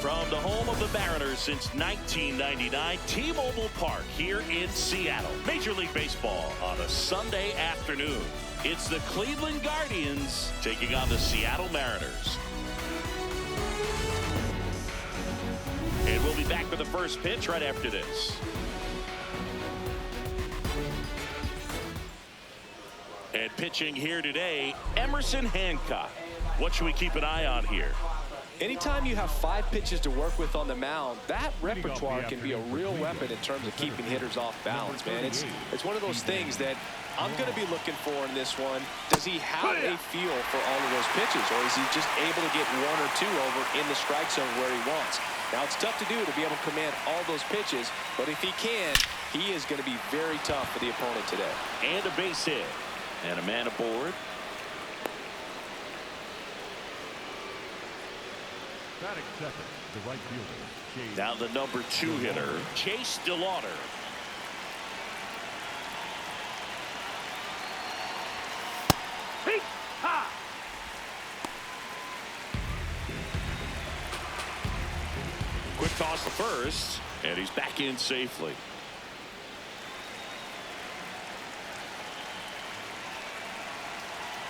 From the home of the Mariners since 1999, T-Mobile Park here in Seattle. Major League Baseball on a Sunday afternoon. It's the Cleveland Guardians taking on the Seattle Mariners. And we'll be back for the first pitch right after this. And pitching here today, Emerson Hancock. What should we keep an eye on here? Anytime you have 5 pitches to work with on the mound, that repertoire can be a real weapon in terms of keeping hitters off balance, man. It's one of those things that I'm going to be looking for in this one. Does he have a feel for all of those pitches, or is he just able to get 1 or 2 over in the strike zone where he wants? Now, it's tough to do to be able to command all those pitches, but if he can, he is going to be very tough for the opponent today. And a base hit. And a man aboard. The right fielder. Now the number 2 hitter, Chase DeLauder. Quick toss to first, and he's back in safely.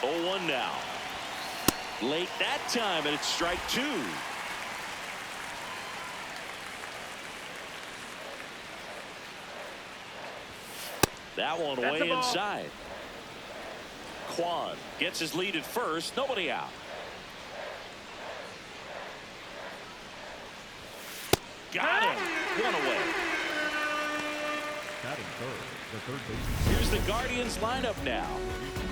Oh, 1 now. Late that time, and it's strike 2. That one way inside. Quan gets his lead at first. Nobody out. Got him. 1 away. Here's the Guardians lineup now.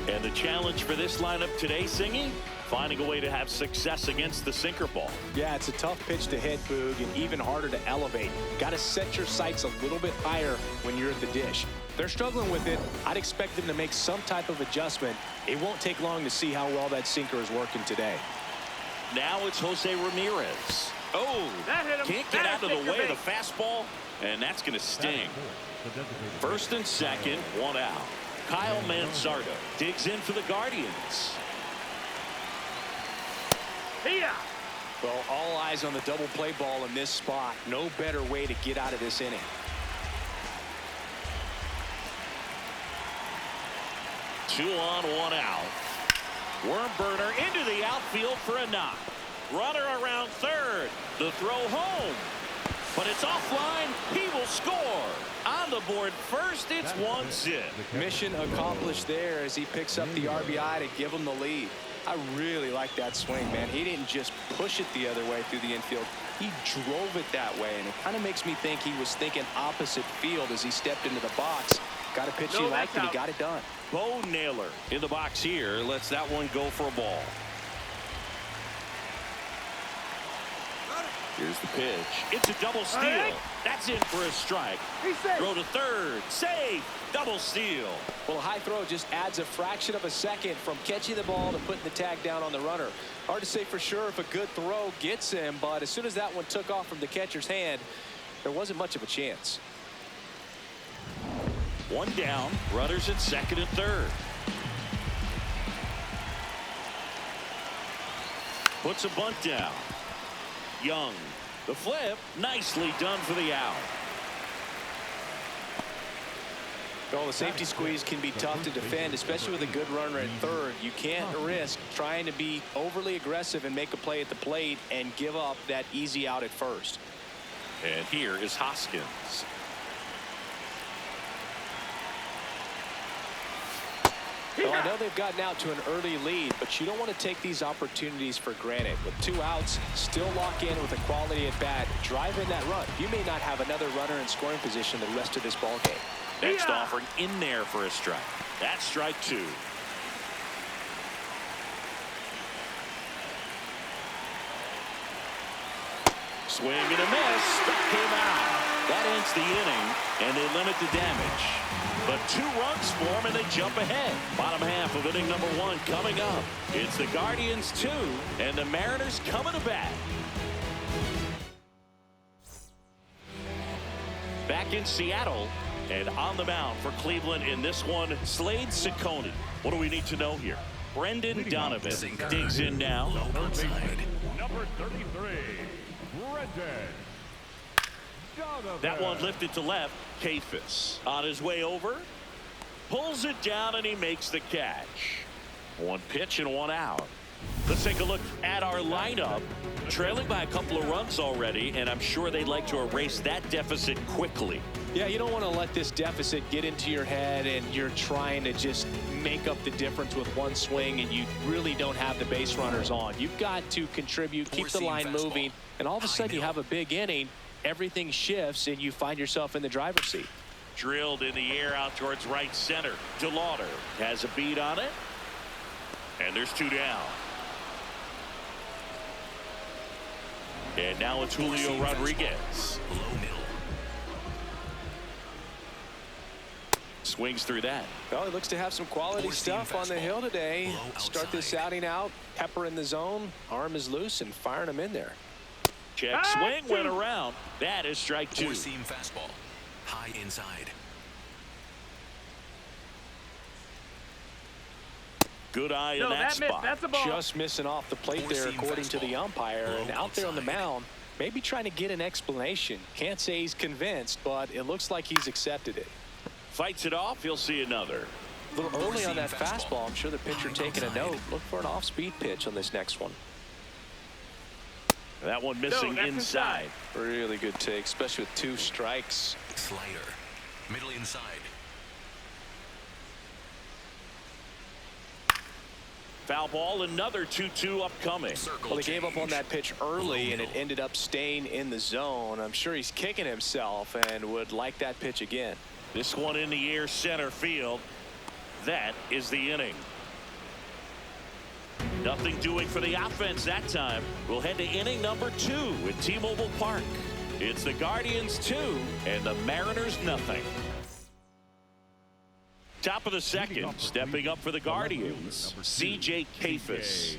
And the challenge for this lineup today, Singy, finding a way to have success against the sinker ball. Yeah, it's a tough pitch to hit, Boog, and even harder to elevate. Got to set your sights a little bit higher when you're at the dish. They're struggling with it. I'd expect them to make some type of adjustment. It won't take long to see how well that sinker is working today. Now it's Jose Ramirez. Oh, can't get out of the way of the fastball, and that's going to sting. First and second, 1 out. Kyle Mansardo digs in for the Guardians. Well, all eyes on the double play ball in this spot. No better way to get out of this inning. Two on, 1 out. Worm burner into the outfield for a knock. Runner around third. The throw home. But it's offline. He will score. On the board first, it's 1-0. Mission accomplished there as he picks up the RBI to give him the lead. I really like that swing, man. He didn't just push it the other way through the infield. He drove it that way, and it kind of makes me think he was thinking opposite field as he stepped into the box. Got a pitch he liked, and he got it done. Bo Naylor in the box here. Lets that one go for a ball. Here's the pitch. It's a double steal. That's in for a strike. Throw to third. Save. Double steal. Well, a high throw just adds a fraction of a second from catching the ball to putting the tag down on the runner. Hard to say for sure if a good throw gets him, but as soon as that one took off from the catcher's hand, there wasn't much of a chance. 1 down. Runners at second and third. Puts a bunt down. Young. The flip. Nicely done for the out. Well, the safety squeeze can be tough to defend, especially with a good runner at third. You can't risk trying to be overly aggressive and make a play at the plate and give up that easy out at first. And here is Hoskins. Well, I know they've gotten out to an early lead, but you don't want to take these opportunities for granted. With 2 outs, still lock in with a quality at bat, drive in that run. You may not have another runner in scoring position the rest of this ball game. Next offering in there for a strike. That's strike 2. Swing and a miss. Struck him out. That ends the inning, and they limit the damage. But 2 runs form, and they jump ahead. Bottom half of inning number 1 coming up. It's the Guardians 2, and the Mariners coming to bat. Back in Seattle, and on the mound for Cleveland in this one, Slade Ciccone. What do we need to know here? Brendan Donovan digs in now. Number 33, Brendan. That one lifted to left. Kafis on his way over, pulls it down, and he makes the catch. 1 pitch and 1 out. Let's take a look at our lineup. Trailing by a couple of runs already, and I'm sure they'd like to erase that deficit quickly. Yeah, you don't want to let this deficit get into your head and you're trying to just make up the difference with 1 swing and you really don't have the base runners on. You've got to contribute, keep the line moving, and all of a sudden you have a big inning. Everything shifts and you find yourself in the driver's seat. Drilled in the air out towards right center. DeLauder has a beat on it, and there's 2 down. And now it's Julio Rodriguez. Swings through that. Well, he looks to have some quality stuff on the hill today. Start this outing out, pepper in the zone, arm is loose, and firing him in there. Check swing, went around. That is strike 2. Four-seam fastball, high inside. Good eye in that spot. That's a ball. Just missing off the plate there, according to the umpire. And out there on the mound, maybe trying to get an explanation. Can't say he's convinced, but it looks like he's accepted it. Fights it off. He'll see another. A little early on that fastball. I'm sure the pitcher taking a note. Look for an off-speed pitch on this next one. That one missing inside. Really good take, especially with 2 strikes. Slider, middle inside. Foul ball, another 2-2 upcoming. Well, he gave up on that pitch early, and it ended up staying in the zone. I'm sure he's kicking himself and would like that pitch again. This one in the air, center field. That is the inning. Nothing doing for the offense that time. We'll head to inning number 2 at T-Mobile Park. It's the Guardians 2 and the Mariners nothing. Top of the second, stepping up for the Guardians, C.J. Kafis.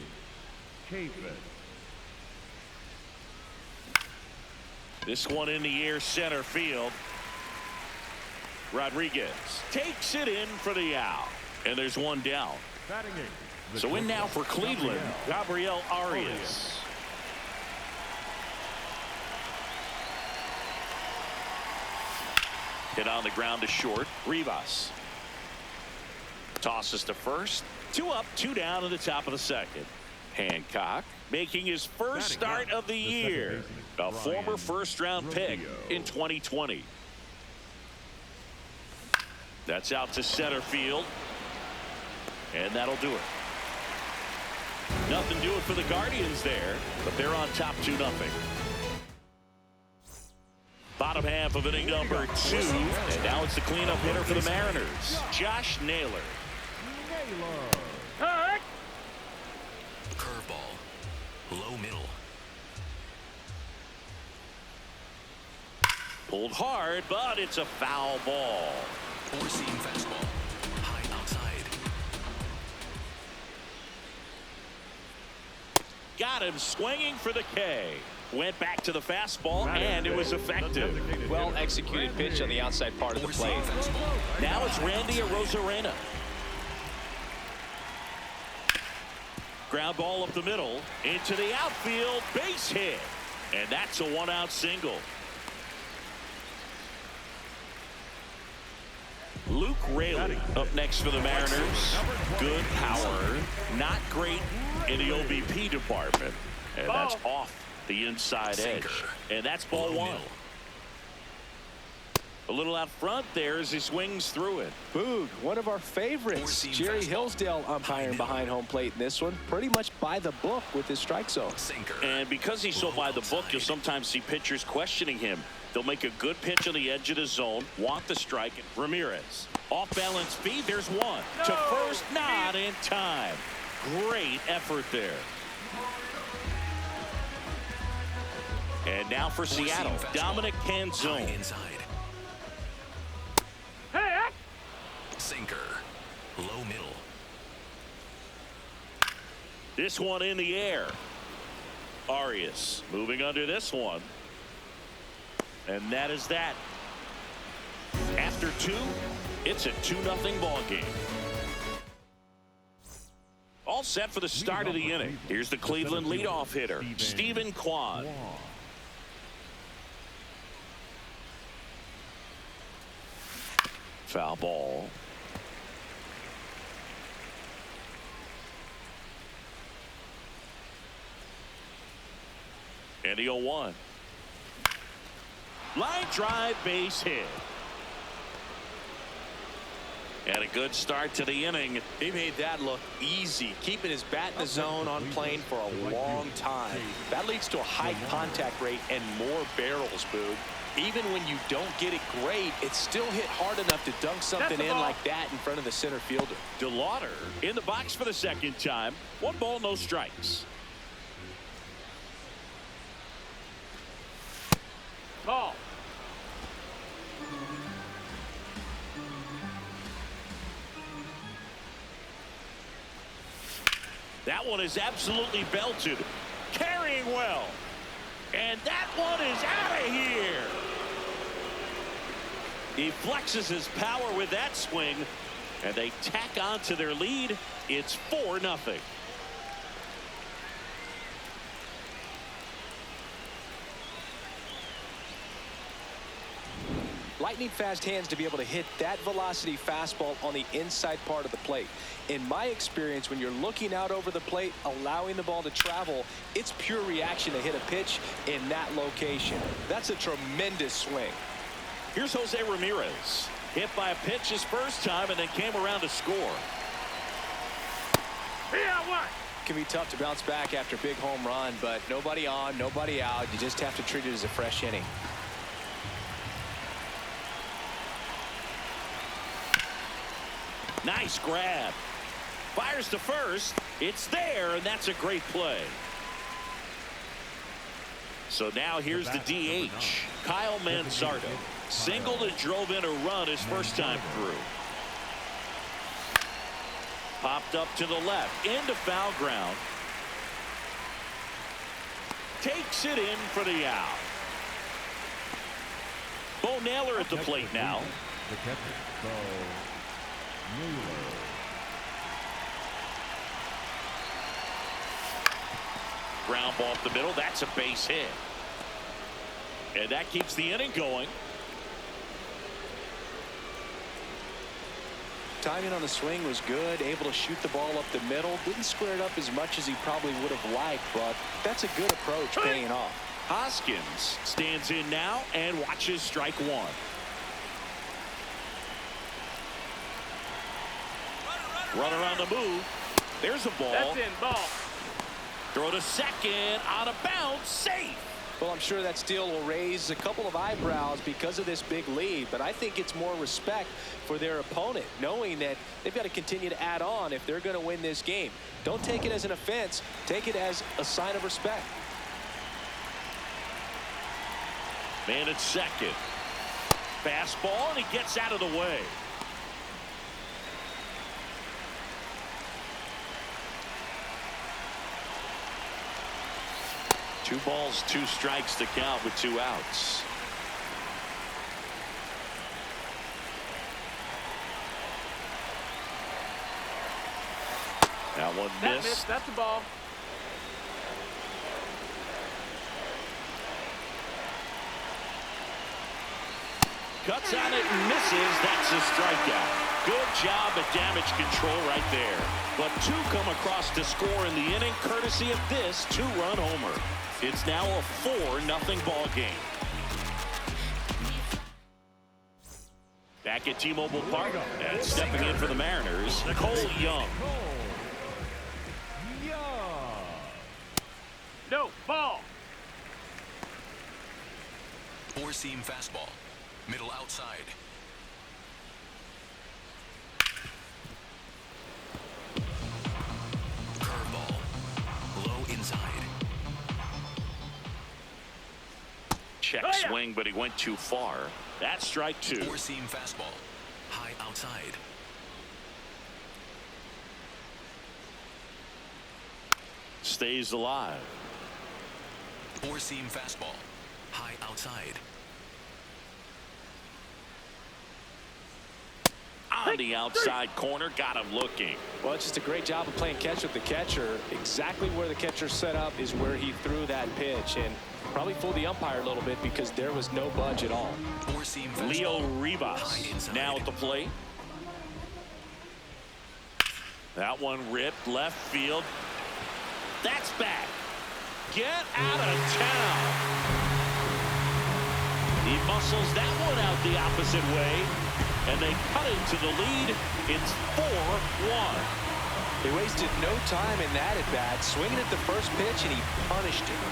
This one in the air, center field. Rodriguez takes it in for the out, and there's 1 down. So in now for Cleveland, Gabriel Arias. Hit on the ground to short. Rivas tosses to first. 2 up, 2 down in the top of the second. Hancock making his first start of the year. A former first-round pick in 2020. That's out to center field. And that'll do it. Nothing doing for the Guardians there, but they're on top 2-0. Bottom half of inning number 2, and now it's the cleanup hitter for the Mariners, Josh Naylor. Curveball, low middle. Pulled hard, but it's a foul ball. Four-seam fastball, high outside. Got him swinging for the K. Went back to the fastball, and it was effective. Well executed pitch on the outside part of the plate. Now it's Randy Arozarena. Ground ball up the middle, into the outfield, base hit. And that's a 1-out single. Luke Raley up next for the Mariners. Good power, not great in the OBP department. And that's off the inside edge. And that's ball 1. A little out front there as he swings through it. Boog, one of our favorites. Jerry Hillsdale umpiring behind home plate in this one. Pretty much by the book with his strike zone. And because he's so by the book, you'll sometimes see pitchers questioning him. They'll make a good pitch on the edge of the zone, want the strike. Ramirez, off balance feed, there's 1. To first, not in time. Great effort there. And now for Seattle, Dominic Canzone. Inside. Sinker. Low middle. This one in the air. Arias moving under this one. And that is that. After 2, it's a 2-0 ball game. All set for the start of the inning. Here's the Cleveland leadoff hitter, Stephen Kwan. Foul ball. And the 0-1. Line drive, base hit. And a good start to the inning. He made that look easy, keeping his bat in the zone on plane for a long time. That leads to a high contact rate and more barrels, Boog. Even when you don't get it great, it's still hit hard enough to dunk something in like that in front of the center fielder. DeLauder in the box for the second time. 1 ball, no strikes. Ball. That one is absolutely belted. Carrying well. And that one is out of here. He flexes his power with that swing. And they tack on to their lead. It's 4-0. Lightning fast hands to be able to hit that velocity fastball on the inside part of the plate. In my experience, when you're looking out over the plate, allowing the ball to travel, it's pure reaction to hit a pitch in that location. That's a tremendous swing. Here's Jose Ramirez. Hit by a pitch his first time and then came around to score. Yeah, what? Can be tough to bounce back after a big home run, but nobody on, nobody out. You just have to treat it as a fresh inning. Nice grab. Fires to first. It's there, and that's a great play. So now here's the DH, Kyle Manzardo. Singled and drove in a run his first time through. Popped up to the left, into foul ground. Takes it in for the out. Bo Naylor at the plate now. The catcher, Bo Naylor. Ground ball up the middle. That's a base hit. And that keeps the inning going. Timing on the swing was good, able to shoot the ball up the middle. Didn't square it up as much as he probably would have liked, but that's a good approach paying off. Hoskins stands in now and watches strike one. Runner on the move. There's a ball. That's in, ball. Throw to second, on a bounce, safe. Well, I'm sure that steal will raise a couple of eyebrows because of this big lead, but I think it's more respect for their opponent, knowing that they've got to continue to add on if they're going to win this game. Don't take it as an offense. Take it as a sign of respect. Man at second. Fastball, and he gets out of the way. Two balls, two strikes to count with two outs. That one missed. That's the ball. Cuts on it and misses. That's a strikeout. Good job at damage control right there. But two come across to score in the inning courtesy of this two-run homer. It's now a 4-0 ball game. Back at T-Mobile Park and stepping in for the Mariners, Cole Young. No, ball. Four-seam fastball. Middle outside. Curveball. Low inside. check swing, but he went too far. That's strike two. Four-seam fastball. High outside. Stays alive. Four-seam fastball. High outside. On the outside corner, got him looking. Well, it's just a great job of playing catch with the catcher. Exactly where the catcher set up is where he threw that pitch, and probably fooled the umpire a little bit because there was no budge at all. Four-seam fastball. Leo Rivas now at the plate. That one ripped left field. That's back. Get out of town. He muscles that one out the opposite way, and they cut into the lead. It's 4-1. He wasted no time in that at bat, swinging at the first pitch, and he punished it.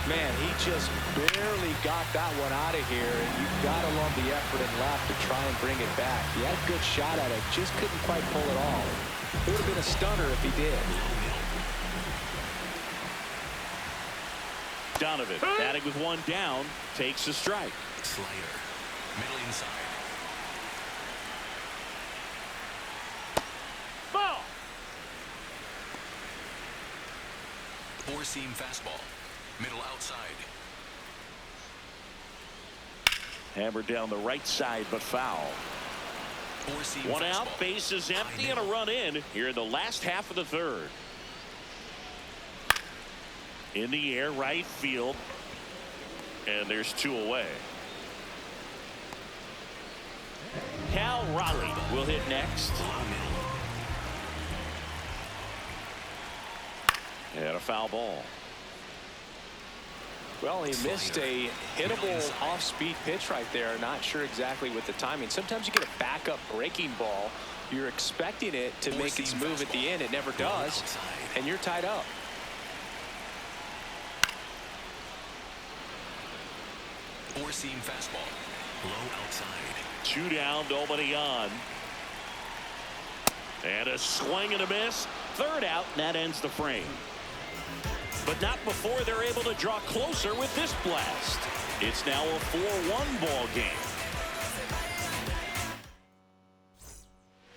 Man, he just barely got that one out of here, and you've got to love the effort and left to try and bring it back. He had a good shot at it, just couldn't quite pull it off. It would have been a stunner if he did. Donovan, batting with one down, takes a strike. Slider. Middle inside. Ball. Four-seam fastball. Middle outside. Hammered down the right side, but foul. Four-seam One fastball. out, bases empty, and a run in here in the last half of the third. In the air, right field, and there's two away. Cal Raleigh will hit next. And a foul ball. Well, he missed a hittable off-speed pitch right there. Not sure exactly with the timing. Sometimes you get a backup breaking ball. You're expecting it to make its move at the end. It never does, and you're tied up. Four-seam fastball. Low outside. Two down, nobody on. And a swing and a miss. Third out, and that ends the frame. But not before they're able to draw closer with this blast. It's now a 4-1 ball game.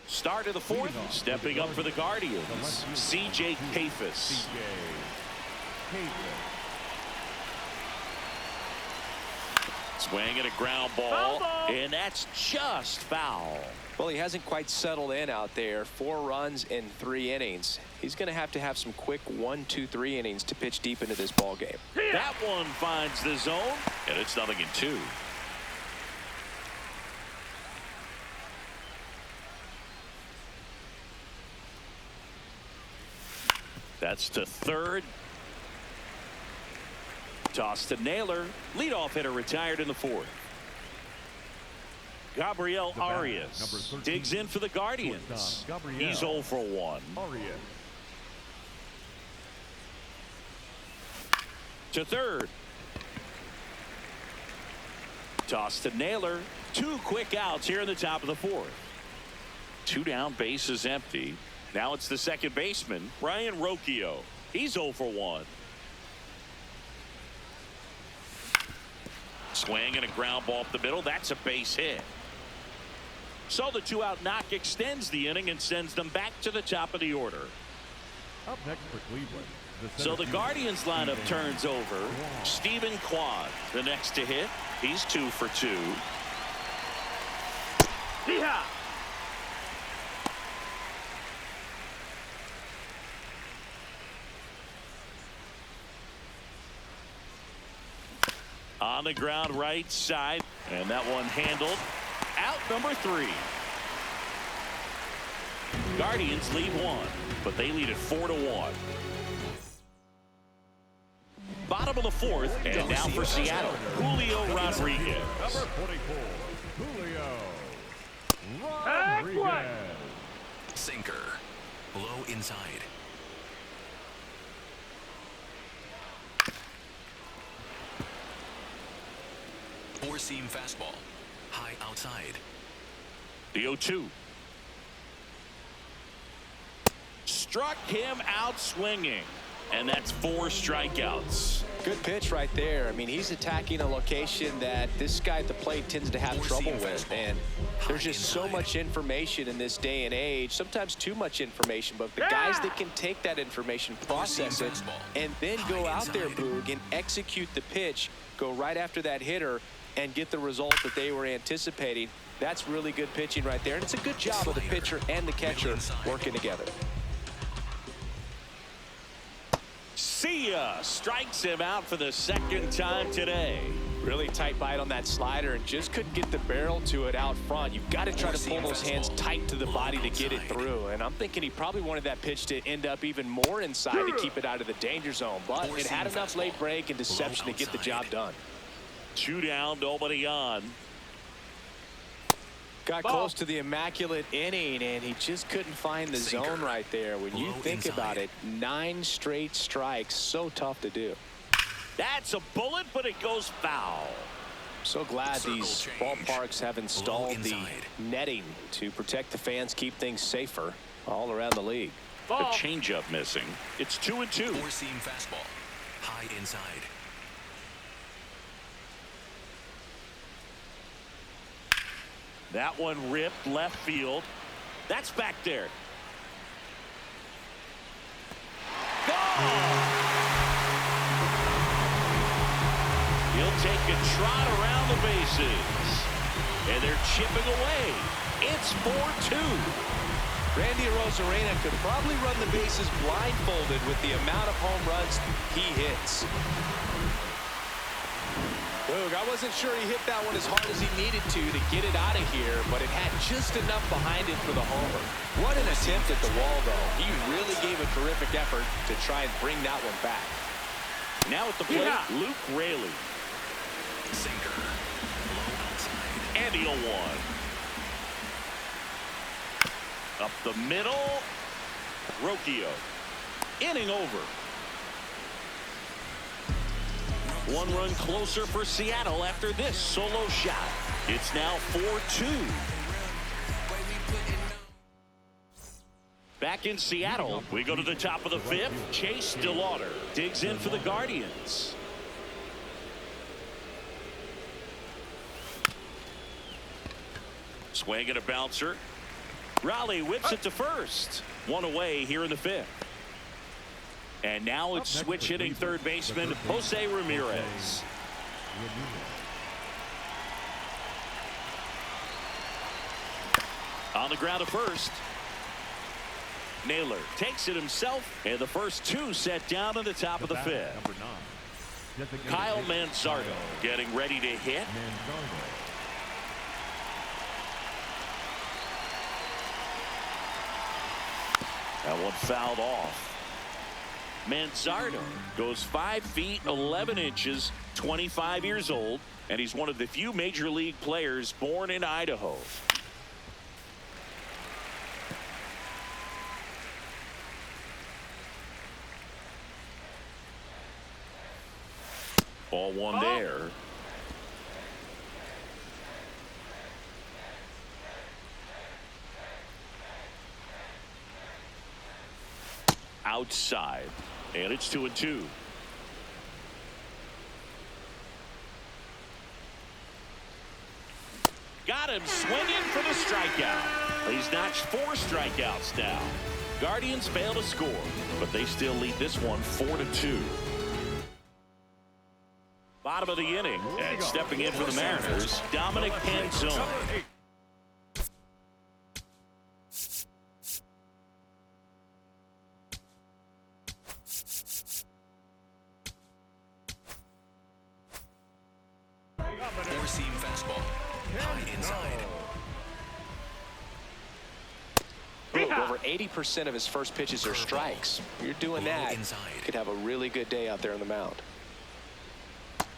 Start of the fourth, stepping up for the Guardians, C.J. Kafis. Swing and a ground ball, and that's just foul. Well, he hasn't quite settled in out there. 4 runs in 3 innings. He's going to have some quick 1, 2, 3 innings to pitch deep into this ball game. That one finds the zone, and it's 0-2. That's to third. Toss to Naylor. Leadoff hitter retired in the fourth. Gabriel Arias digs in for the Guardians. He's 0 for 1. To third. Toss to Naylor. 2 quick outs here in the top of the fourth. 2 down, bases empty. Now it's the second baseman, Ryan Rocchio. He's 0 for 1. Swing and a ground ball up the middle. That's a base hit. So the 2-out knock extends the inning and sends them back to the top of the order. Up next for Cleveland. So the Guardians lineup turns over. Stephen Kwan, the next to hit. He's 2 for 2. Yeehaw! On the ground right side, and that one handled. Out number 3. Guardians lead 1, but they lead it 4-1. Bottom of the fourth, and now for Seattle, Julio Rodriguez. Number 44, Julio Rodriguez. Sinker. Low inside. Four-seam fastball. high outside. The 0-2. Struck him out swinging. And that's 4 strikeouts. Good pitch right there. I mean, he's attacking a location that this guy at the plate tends to have trouble with. And there's just so much information in this day and age, sometimes too much information. But the guys that can take that information, process it, and then go out there, Boog, and execute the pitch, go right after that hitter, and get the result that they were anticipating, that's really good pitching right there. And it's a good job of the pitcher and the catcher working together. See ya. Strikes him out for the 2nd time today. Really tight bite on that slider and just couldn't get the barrel to it out front. You've got to try to pull those hands tight to the body to get it through. And I'm thinking he probably wanted that pitch to end up even more inside to keep it out of the danger zone. But it had enough late break and deception to get the job done. 2 down, nobody on. Got close to the immaculate inning, and he just couldn't find the zone right there. When you think about it, 9 straight strikes, so tough to do. That's a bullet, but it goes foul. So glad these ballparks have installed the netting to protect the fans, keep things safer all around the league. The changeup missing. It's 2-2. 4-seam fastball, high inside. That one ripped left field. That's back there. Gone! He'll take a trot around the bases. And they're chipping away. It's 4-2. Randy Arozarena could probably run the bases blindfolded with the amount of home runs he hits. Boog, I wasn't sure he hit that one as hard as he needed to get it out of here, but it had just enough behind it for the homer. What an attempt at the wall, though. He really gave a terrific effort to try and bring that one back. Now at the plate, Luke Raley. Sinker, low outside. And the 0-1. Up the middle. Rocchio. Inning over. 1 run closer for Seattle after this solo shot. It's now 4-2. Back in Seattle, we go to the top of the 5th. Chase DeLauder digs in for the Guardians. Swing and a bouncer. Raleigh whips it to first. 1 away here in the 5th. And now it's switch hitting third baseman Jose Ramirez. On the ground at first. Naylor takes it himself, and the first 2 set down in the top of the 5th. Kyle Manzardo getting ready to hit. That one fouled off. Manzardo goes 5 feet 11 inches, 25 years old, and he's one of the few major league players born in Idaho. Ball 1 there. Outside. And it's 2-2. Got him swinging for the strikeout. He's notched 4 strikeouts now. Guardians fail to score, but they still lead this one 4-2. Bottom of the inning, and stepping in for the Mariners, Dominic Panzone. Four-seam fastball, high inside. Over 80% of his first pitches are strikes. You're doing that, you could have a really good day out there on the mound.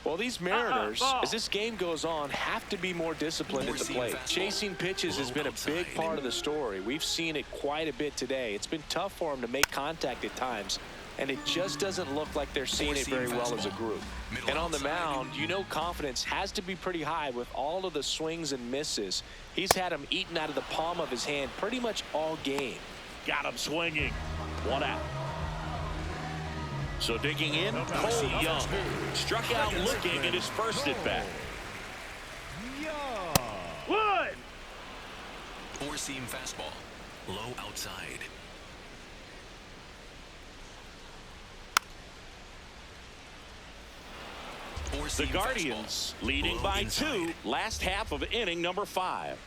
Well, these Mariners, as this game goes on, have to be more disciplined at the plate. Chasing pitches has been a big part of the story. We've seen it quite a bit today. It's been tough for them to make contact at times, and it just doesn't look like they're seeing it very well as a group. And on the mound, you know confidence has to be pretty high with all of the swings and misses. He's had them eaten out of the palm of his hand pretty much all game. Got him swinging. 1 out. So digging in, Cole Young struck out looking at his first at bat. One. Four-seam fastball. Low outside. The Guardians leading by 2, last half of inning number 5.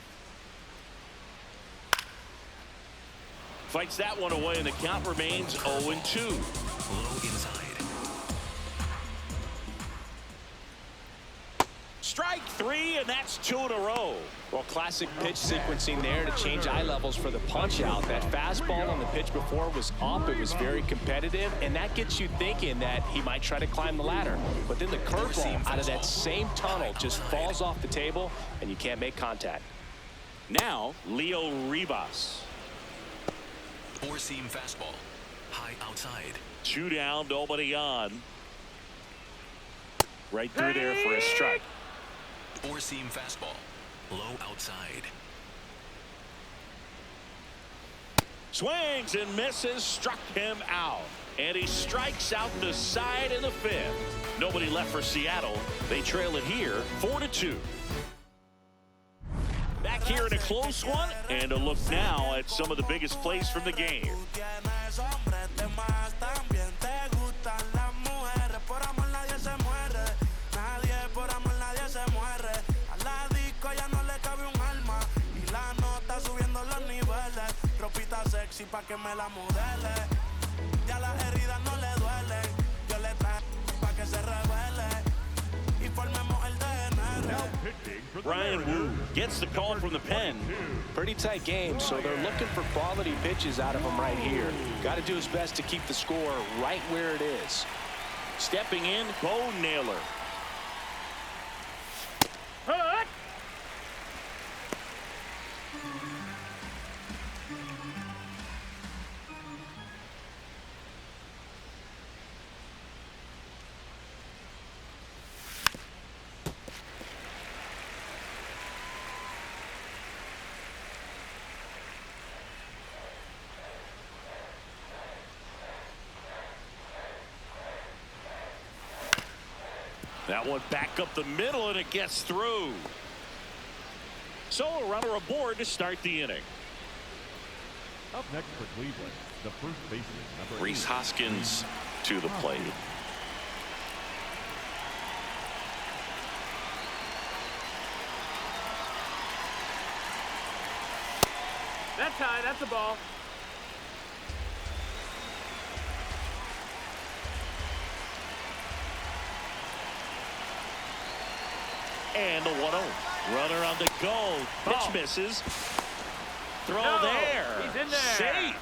Fights that one away, and the count remains 0-2. Low inside. Strike 3, and that's 2 in a row. Well, classic pitch sequencing there to change eye levels for the punch out. That fastball on the pitch before was up. It was very competitive, and that gets you thinking that he might try to climb the ladder. But then the curveball out of that same tunnel just falls off the table, and you can't make contact. Now, Leo Rivas. Four-seam fastball. High outside. 2 down, nobody on. Right through there for a strike. Four-seam fastball. Low outside. Swings and misses, struck him out. And he strikes out the side in the 5th. Nobody left for Seattle. They trail it here 4-2. Back here in a close one, and a look now at some of the biggest plays from the game. Pa' que me la modele, ya las heridas no le duelen, yo le traje pa' que se revele y formemos el DNA. Brian Wu gets the call from the pen. Pretty tight game, so they're looking for quality pitches out of him right here. Got to do his best to keep the score right where it is. Stepping in, Bo Naylor. That one back up the middle, and it gets through. So a runner aboard to start the inning. Up next for Cleveland, the first baseman, number Rhys 8. Hoskins to the plate. That's high. That's a ball. And the 1-0. Runner on the go. Pitch misses. Throw there. He's in there. Safe.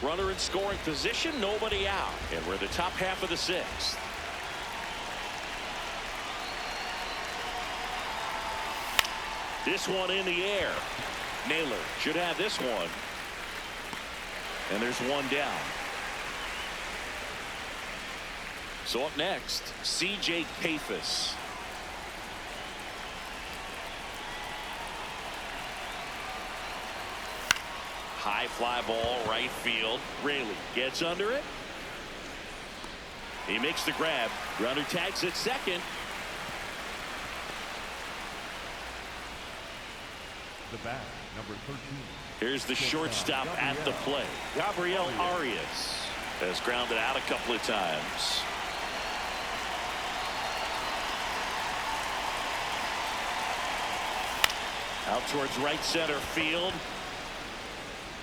Runner in scoring position. Nobody out. And we're in the top half of the 6th. This one in the air. Naylor should have this one. And there's one down. So up next, C.J. Paphes. High fly ball, right field. Raley gets under it. He makes the grab. Runner tags at second. The bat, number 13. Here's the shortstop at the plate. Gabriel Arias has grounded out a couple of times. Out towards right center field.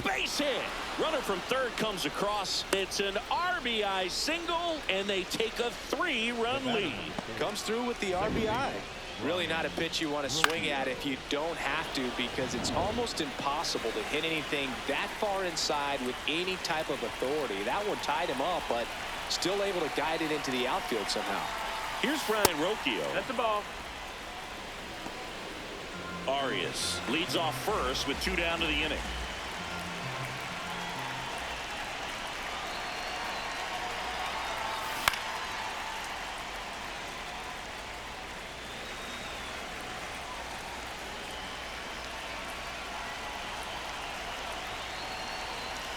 Base hit. Runner from third comes across. It's an RBI single, and they take a 3-run lead. Comes through with the RBI. Really not a pitch you want to swing at if you don't have to, because it's almost impossible to hit anything that far inside with any type of authority. That one tied him up, but still able to guide it into the outfield somehow. Here's Brian Rocchio. That's the ball. Arias leads off first with 2 down to the inning.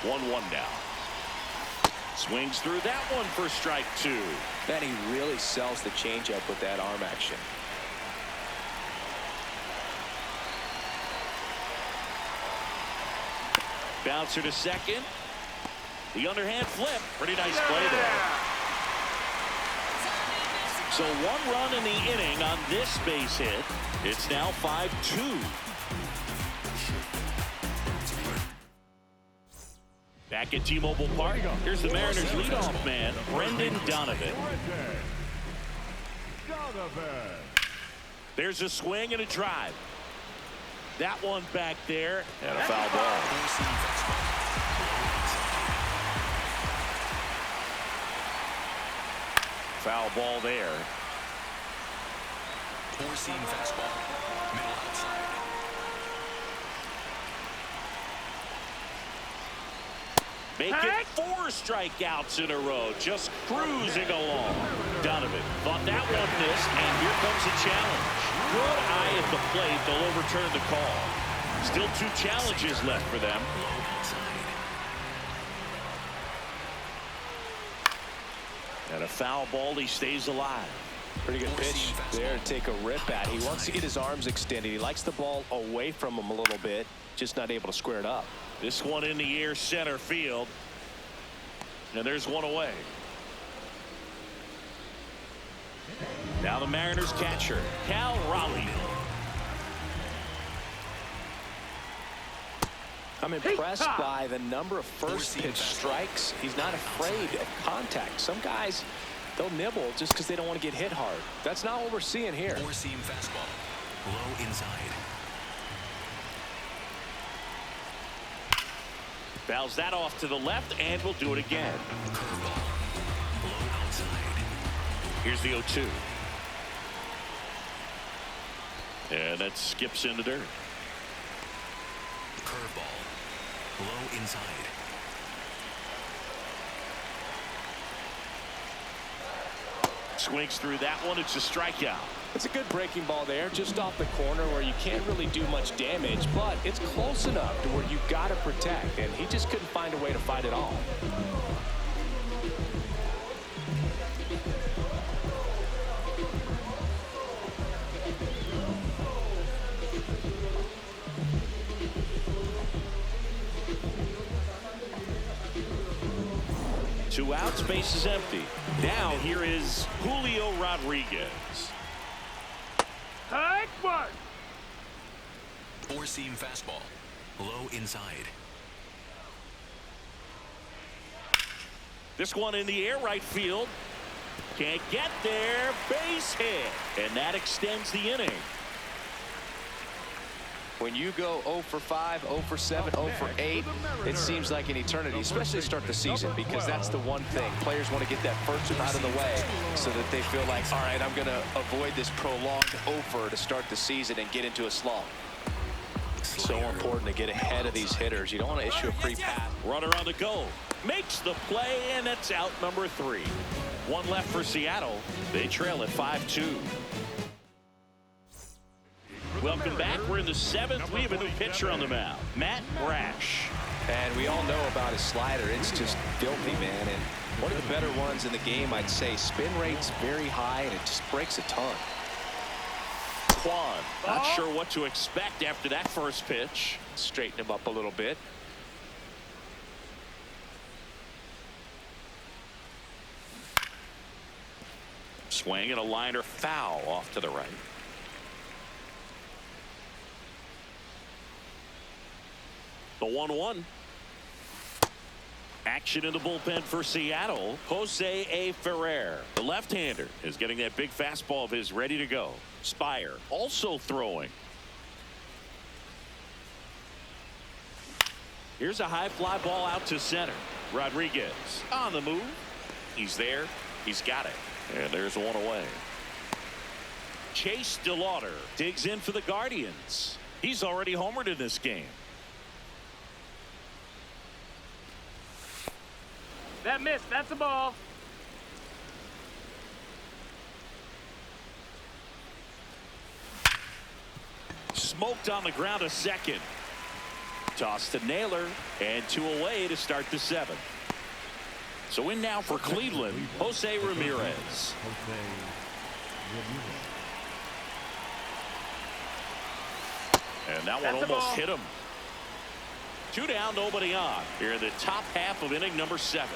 1-1 now. Swings through that one for strike 2. Man, he really sells the changeup with that arm action. Bouncer to second. The underhand flip. Pretty nice play there. So 1 run in the inning on this base hit. It's now 5-2. Back at T-Mobile Park, here's the Mariners leadoff man, Brendan Donovan. There's a swing and a drive. That one back there, and a foul ball. Foul ball there. Four-seam fastball. Middle outside. Make it 4 strikeouts in a row, just cruising along. Donovan thought that one missed, and here comes a challenge. Good eye at the plate. They'll overturn the call. Still 2 challenges left for them. And a foul ball. He stays alive. Pretty good pitch there to take a rip at. He wants to get his arms extended. He likes the ball away from him a little bit, just not able to square it up. This one in the air, center field. And there's one away. Now the Mariners catcher, Cal Raleigh. I'm impressed by the number of first pitch strikes. He's not afraid of contact. Some guys, they'll nibble just because they don't want to get hit hard. That's not what we're seeing here. Four-seam fastball. Low inside. Fouls that off to the left, and we'll do it again. Curveball. Low outside. Here's the 0-2. And that skips into dirt. Curveball. Low inside. Swings through that one. It's a strikeout. It's a good breaking ball there, just off the corner where you can't really do much damage, but it's close enough to where you've got to protect, and he just couldn't find a way to fight it off. Two outs, base is empty. Now here is Julio Rodriguez. Hike one. Four-seam fastball. Low inside. This one in the air, right field. Can't get there. Base hit. And that extends the inning. When you go 0 for 5, 0 for 7, 0 for 8, it seems like an eternity, especially to start the season, because that's the one thing. Players want to get that first one out of the way so that they feel like, all right, I'm going to avoid this prolonged 0 for to start the season and get into a slump. So important to get ahead of these hitters. You don't want to issue a free pass. Runner on the go. Makes the play, and that's out number 3. One left for Seattle. They trail at 5-2. Welcome back. We're in the 7th. We have a new pitcher on the mound, Matt Brash. And we all know about his slider. It's just filthy, man. And one of the better ones in the game, I'd say. Spin rate's very high, and it just breaks a ton. Quan, not sure what to expect after that first pitch. Straighten him up a little bit. Swing and a liner foul off to the right. The 1-1. Action in the bullpen for Seattle. Jose A. Ferrer, the left-hander, is getting that big fastball of his ready to go. Spire also throwing. Here's a high fly ball out to center. Rodriguez on the move. He's there. He's got it. And there's one away. Chase DeLauder digs in for the Guardians. He's already homered in this game. That missed. That's a ball. Smoked on the ground a second. Toss to Naylor, and 2 away to start the 7th. So in now for Cleveland, Jose Ramirez. And that one almost hit him. 2 down, nobody on. Here in the top half of inning number 7.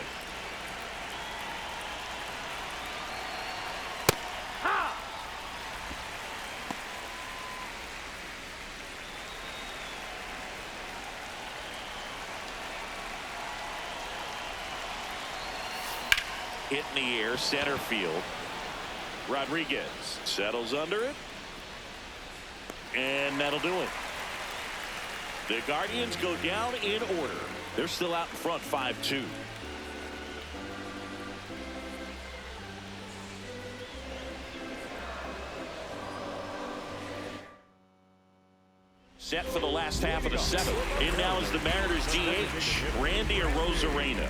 Hit in the air, center field. Rodriguez settles under it. And that'll do it. The Guardians go down in order. They're still out in front 5-2. Set for the last half of the 7th. In now is the Mariners DH, Randy Arozarena.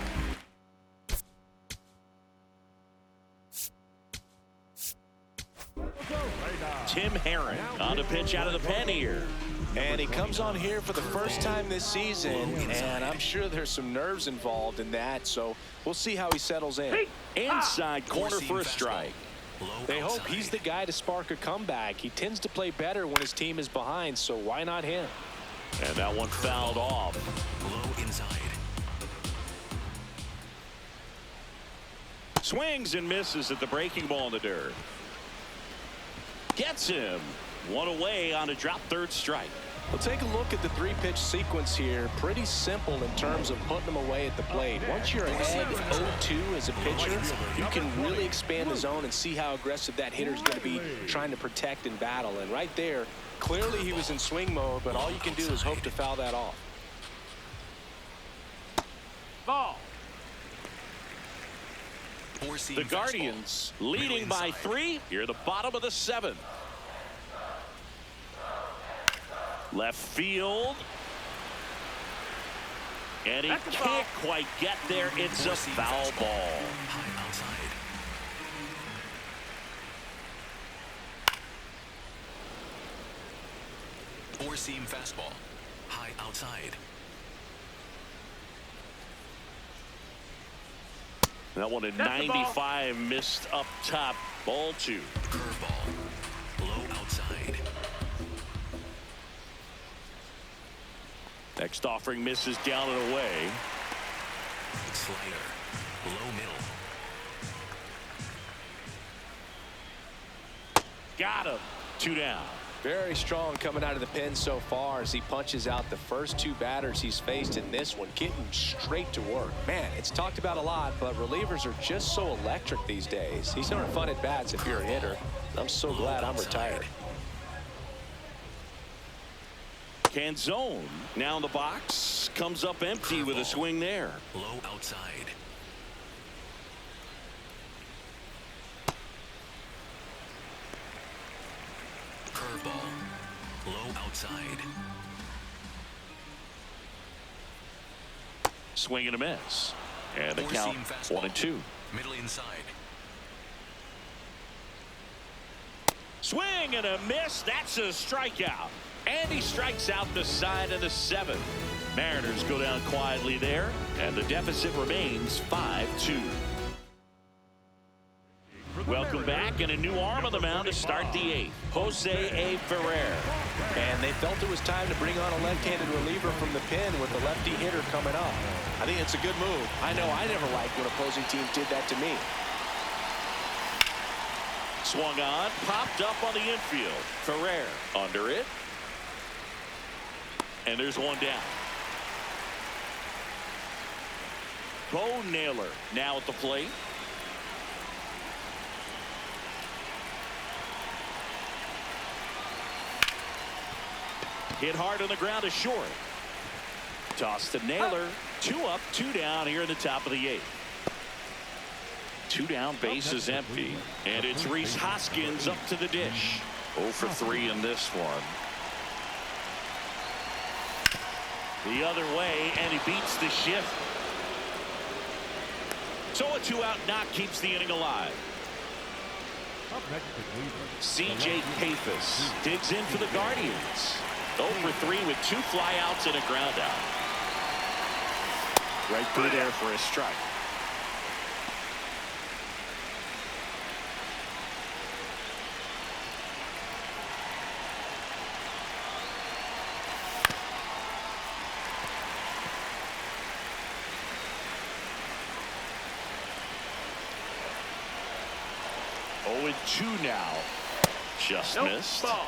Tim Herron on the pitch out of the pen here. And he comes on here for the first time this season, and I'm sure there's some nerves involved in that, so we'll see how he settles in. Inside corner for a strike. They hope he's the guy to spark a comeback. He tends to play better when his team is behind, so why not him? And that one fouled off. Low inside. Swings and misses at the breaking ball in the dirt. Gets him. 1 away on a drop, 3rd strike. We'll take a look at the 3-pitch sequence here. Pretty simple in terms of putting them away at the plate. Once you're ahead 0-2 as a pitcher, you can really expand the zone and see how aggressive that hitter is going to be trying to protect and battle. And right there, clearly he was in swing mode, but all you can do is hope to foul that off. Ball. The Guardians leading by 3 here at the bottom of the 7th. Left field. And he can't quite get there. It's a foul ball. High outside. Four-seam fastball. High outside. That one at 95 missed up top. Ball 2. Curveball. Low outside. Next offering misses down and away. Slider. Low middle. Got him. 2 down. Very strong coming out of the pen so far as he punches out the first 2 batters he's faced in this one, getting straight to work. Man, it's talked about a lot, but relievers are just so electric these days. These aren't fun at bats if you're a hitter. I'm so glad I'm retired. Canzone now in the box, comes up empty with a swing there. Low outside. Curveball. Low outside. Swing and a miss. And the count 1-2. Middle inside. Swing and a miss. That's a strikeout. And he strikes out the side of the 7th. Mariners go down quietly there, and the deficit remains 5-2. Welcome back, and a new arm on the mound to start the 8th. Jose A. Ferrer. And they felt it was time to bring on a left-handed reliever from the pen with the lefty hitter coming up. I think it's a good move. I know I never liked when opposing teams did that to me. Swung on, popped up on the infield. Ferrer under it. And there's 1 down. Bo Naylor now at the plate. Hit hard on the ground to short. Toss to Naylor. 2 up, 2 down here in the top of the 8th. 2 down, base is empty. And it's Rhys Hoskins up to the dish. 0 for 3 in this one. The other way, and he beats the shift. So a 2-out knock keeps the inning alive. C.J. Papis digs in for the Guardians. 0 for 3 with 2 flyouts and a ground out. Right through there for a strike. Oh, and 2 now. Just missed. Ball.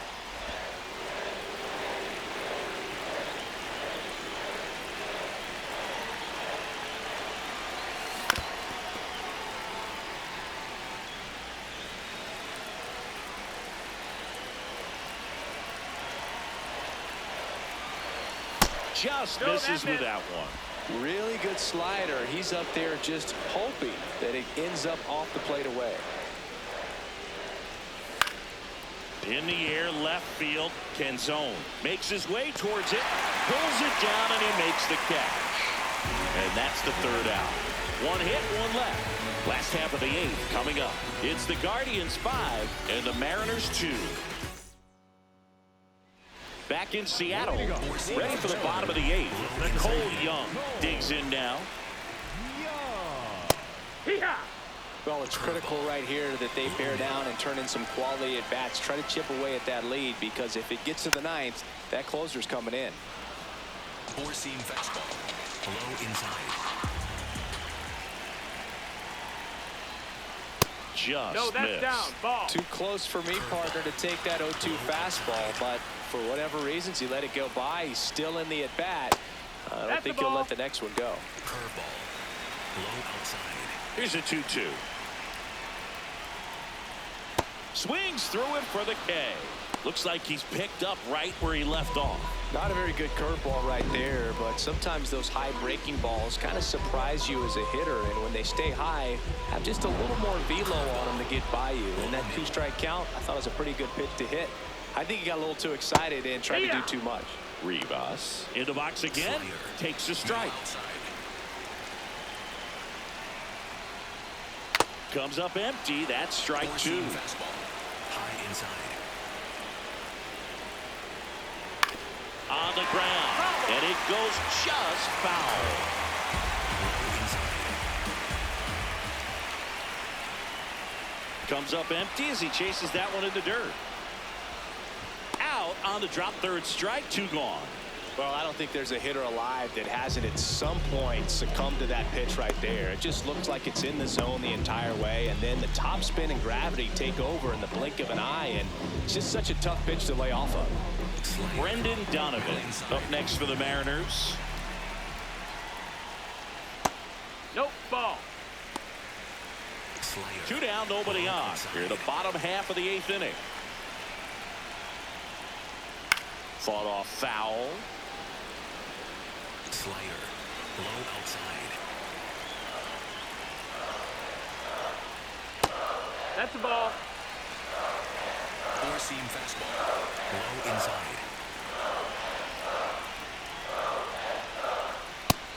Just misses with that one. Really good slider. He's up there just hoping that it ends up off the plate away. In the air, left field. Canzone makes his way towards it, pulls it down, and he makes the catch. And that's the 3rd out. 1 hit, 1 left. Last half of the 8th coming up. It's the Guardians 5 and the Mariners 2. Back in Seattle, ready for the bottom of the 8th. Cole Young digs in now. Hee-haw! Well, it's critical right here that they bear down and turn in some quality at bats. Try to chip away at that lead, because if it gets to the 9th, that closer's coming in. 4-seam fastball. Low inside. Just No, that's missed. down. Ball. Too close for me, partner, to take that 0-2 fastball, but for whatever reasons, he let it go by. He's still in the at-bat. I don't think he'll let the next one go. Curveball. Low outside. Here's a 2-2. Swings through it for the K. Looks like he's picked up right where he left off. Not a very good curveball right there, but sometimes those high breaking balls kind of surprise you as a hitter, and when they stay high, have just a little more velo on them to get by you. And that 2-strike count, I thought was a pretty good pitch to hit. I think he got a little too excited and tried to do too much. Rivas in the box again, takes a strike. Comes up empty. That's strike 2. Fastball. High inside. On the ground, and it goes just foul. Comes up empty as he chases that one in the dirt. Out on the drop, 3rd strike, 2 gone. Well, I don't think there's a hitter alive that hasn't at some point succumbed to that pitch right there. It just looks like it's in the zone the entire way, and then the top spin and gravity take over in the blink of an eye, and it's just such a tough pitch to lay off of. Brendan Donovan up next for the Mariners. Nope. Ball. 2 down, nobody on. Here, the bottom half of the 8th inning. Fought off foul. Slider. Low outside. That's a ball. 4-seam fastball. Low inside.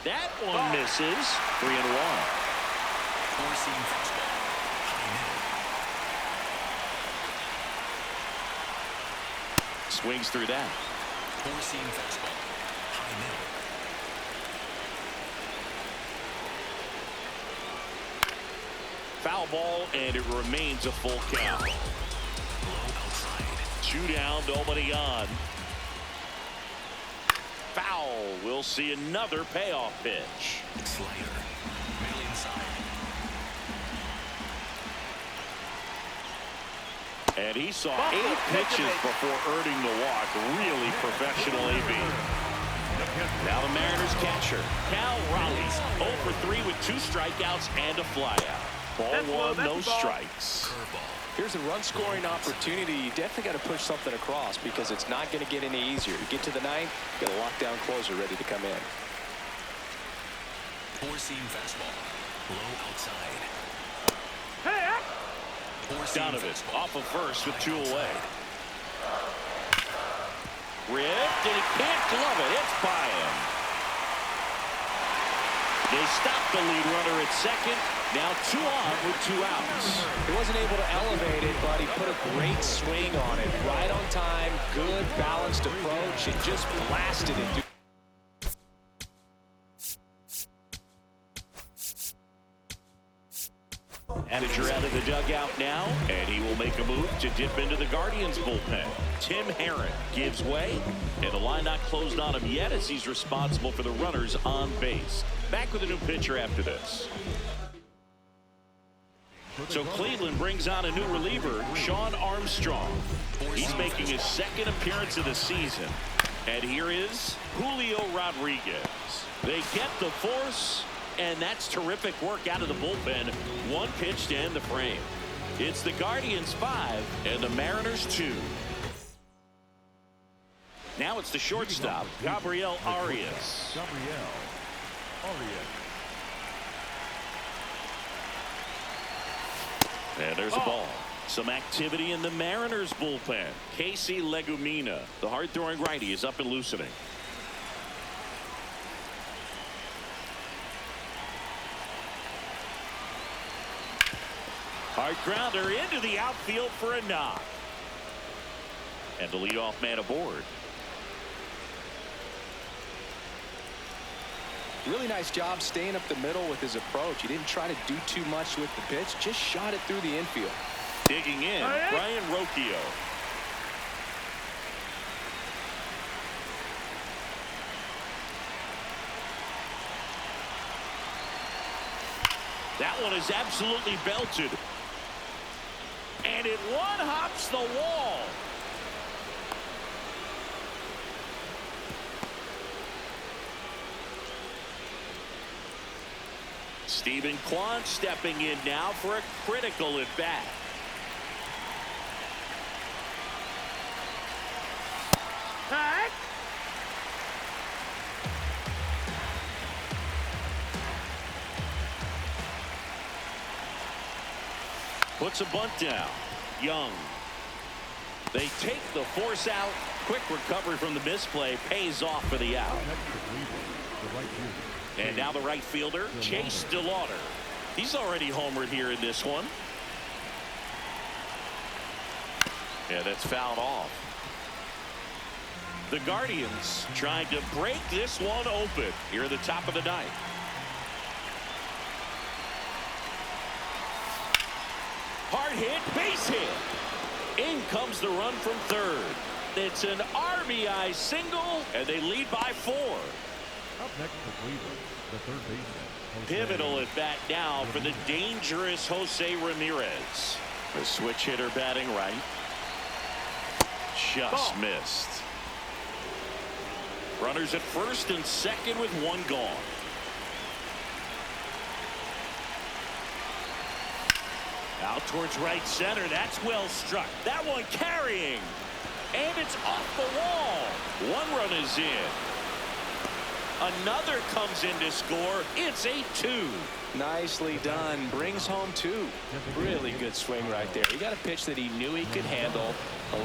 That one misses. 3-1. 4-seam fastball. High middle. Swings through that. 4-seam fastball. High middle. Foul ball, and it remains a full count. Low outside. 2 down, nobody on. Foul. We'll see another payoff pitch. Slider. Middle inside. And he saw 8 pitches before earning the walk. Really professional AB. Now the Mariners catcher, Cal Raleigh, 0 for 3 with 2 strikeouts and a flyout. Ball 1, no strikes. Curveball. Here's a run-scoring opportunity. You definitely got to push something across, because it's not going to get any easier. You get to the 9th, got a lockdown closer ready to come in. 4-seam fastball. Low outside. Hey, Donovan off of first with 2 away. Ripped, and he can't glove it. It's by him. They stopped the lead runner at second. Now 2 on with 2 outs. He wasn't able to elevate it, but he put a great swing on it. Right on time, good balanced approach, and just blasted it. Manager out of the dugout now, and he will make a move to dip into the Guardians bullpen. Tim Herron gives way, and the line not closed on him yet as he's responsible for the runners on base. Back with a new pitcher after this. So Cleveland brings on a new reliever, Sean Armstrong. He's making his second appearance of the season. And here is Julio Rodriguez. They get the force, and that's terrific work out of the bullpen. 1 pitch to end the frame. It's the Guardians 5 and the Mariners 2. Now it's the shortstop, Gabriel Arias. Gabriel Arias. And there's a ball. Some activity in the Mariners bullpen. Casey Legumina, the hard-throwing righty, is up and loosening. Hard grounder into the outfield for a knock. And the leadoff man aboard. Really nice job staying up the middle with his approach. He didn't try to do too much with the pitch, just shot it through the infield. Digging in, Brian Rocchio. That one is absolutely belted. And it one-hops the wall. Stephen Kwan stepping in now for a critical at bat. Tag. Puts a bunt down. Young. They take the force out. Quick recovery from the misplay pays off for the out. And now the right fielder, Chase DeLauder. He's already homered here in this one. Yeah, that's fouled off. The Guardians trying to break this one open here at the top of the ninth. Hard hit, base hit. In comes the run from third. It's an RBI single, and they lead by 4. Up next for Cleveland, the third baseman. Pivotal at bat now for the dangerous Jose Ramirez. The switch hitter batting right. Just missed. Runners at first and second with 1 gone. Out towards right center. That's well struck. That one carrying. And it's off the wall. 1 run is in. Another comes in to score. It's 8-2. Nicely done. Brings home 2. Really good swing right there. He got a pitch that he knew he could handle,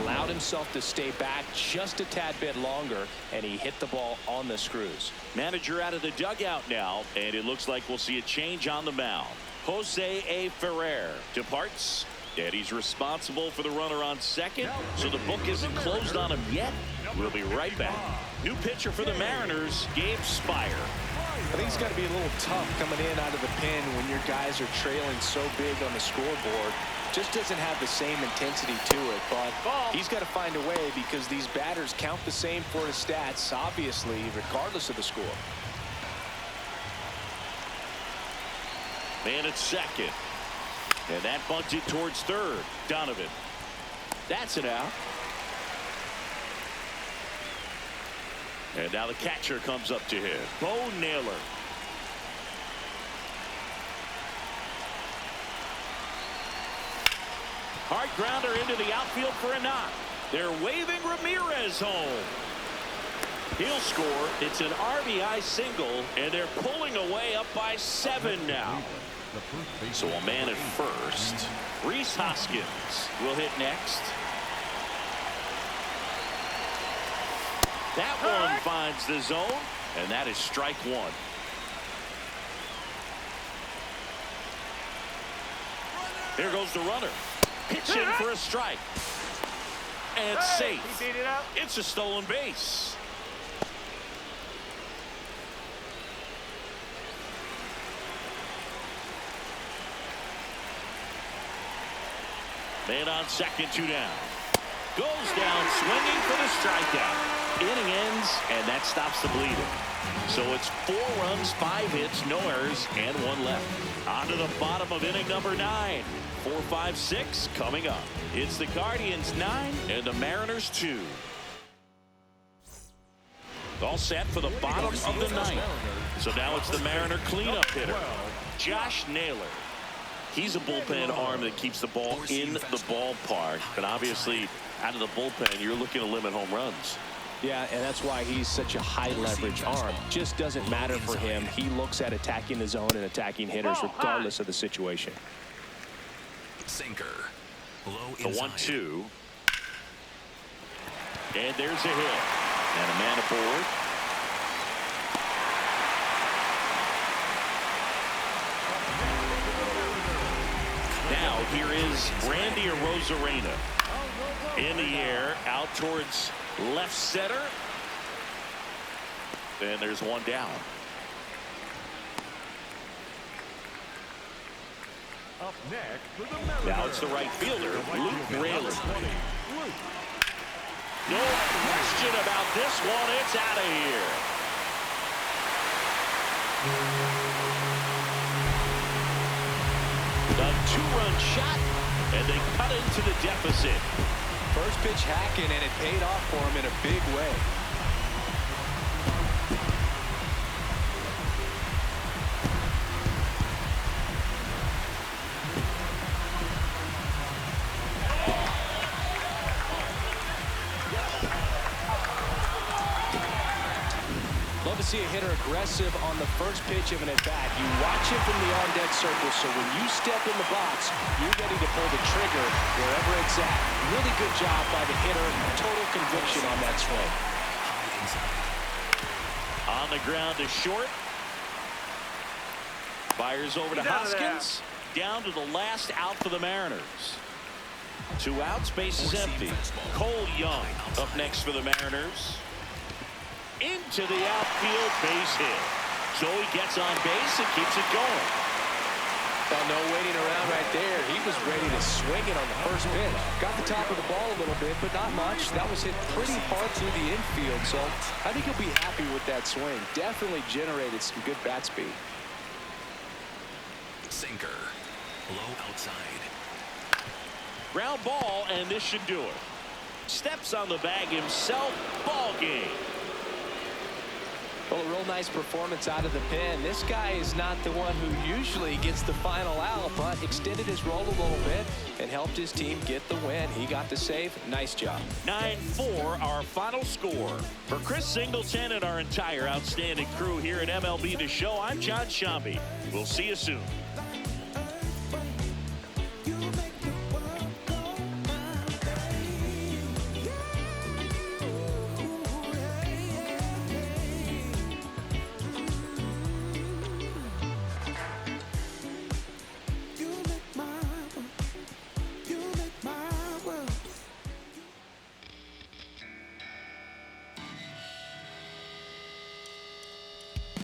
allowed himself to stay back just a tad bit longer, and he hit the ball on the screws. Manager out of the dugout now, and it looks like we'll see a change on the mound. Jose A. Ferrer departs, and he's responsible for the runner on second, so the book isn't closed on him yet. We'll be right back. New pitcher for the Mariners, Gabe Spire. I think it's got to be a little tough coming in out of the pen when your guys are trailing so big on the scoreboard. Just doesn't have the same intensity to it, but he's got to find a way because these batters count the same for his stats, obviously, regardless of the score. Man at second. And that bunted towards third. Donovan. That's it out. And now the catcher comes up to him. Bo Naylor. Hard grounder into the outfield for a knock. They're waving Ramirez home. He'll score. It's an RBI single, and they're pulling away up by 7 now. So a man at first. Rhys Hoskins will hit next. That one finds the zone, and that is strike 1. Here goes the runner. Pitch in for a strike. And safe. He beat it up. It's a stolen base. Man on second, 2 down. Goes down swinging for the strikeout. Inning ends, and that stops the bleeding. So it's 4 runs, 5 hits, no errors, and 1 left. On to the bottom of inning number 9. 4, 5, 6 coming up. It's the Guardians 9 and the Mariners 2. All set for the bottom of the 9th. So now it's the Mariner cleanup hitter, Josh Naylor. He's a bullpen arm that keeps the ball in the ballpark. But obviously, out of the bullpen, you're looking to limit home runs. Yeah, and that's why he's such a high-leverage arm. Just doesn't matter for him. He looks at attacking the zone and attacking hitters regardless of the situation. Sinker. Low The inside. 1-2. And there's a hit. And a man aboard. Now here is Randy Arozarena. In the air, out towards left center. And there's 1 down. Up next for the Mariners. Now it's the right fielder, Luke Rayland. No question about this one. It's out of here. A 2-run shot, and they cut into the deficit. First pitch hacking, and it paid off for him in a big way. Love to see a hitter aggressive on the first pitch of an at-bat. You watch him from the on-deck circle, so when you step in the box, you're ready to pull the trigger wherever it's at. Really good job by the hitter. Total conviction on that swing. On the ground to short. Fires over to Hoskins. Down to the last out for the Mariners. 2 outs, base is empty. Cole Young up next for the Mariners. Into the outfield, base hit. Joey gets on base and keeps it going. Well, no waiting around right there. He was ready to swing it on the first pitch. Got the top of the ball a little bit, but not much. That was hit pretty hard through the infield, so I think he'll be happy with that swing. Definitely generated some good bat speed. Sinker. Low outside. Ground ball, and this should do it. Steps on the bag himself. Ball game. Well, a real nice performance out of the pen. This guy is not the one who usually gets the final out, but extended his role a little bit and helped his team get the win. He got the save. Nice job. 9-4, our final score. For Chris Singleton and our entire outstanding crew here at MLB The Show, I'm John Shambi. We'll see you soon.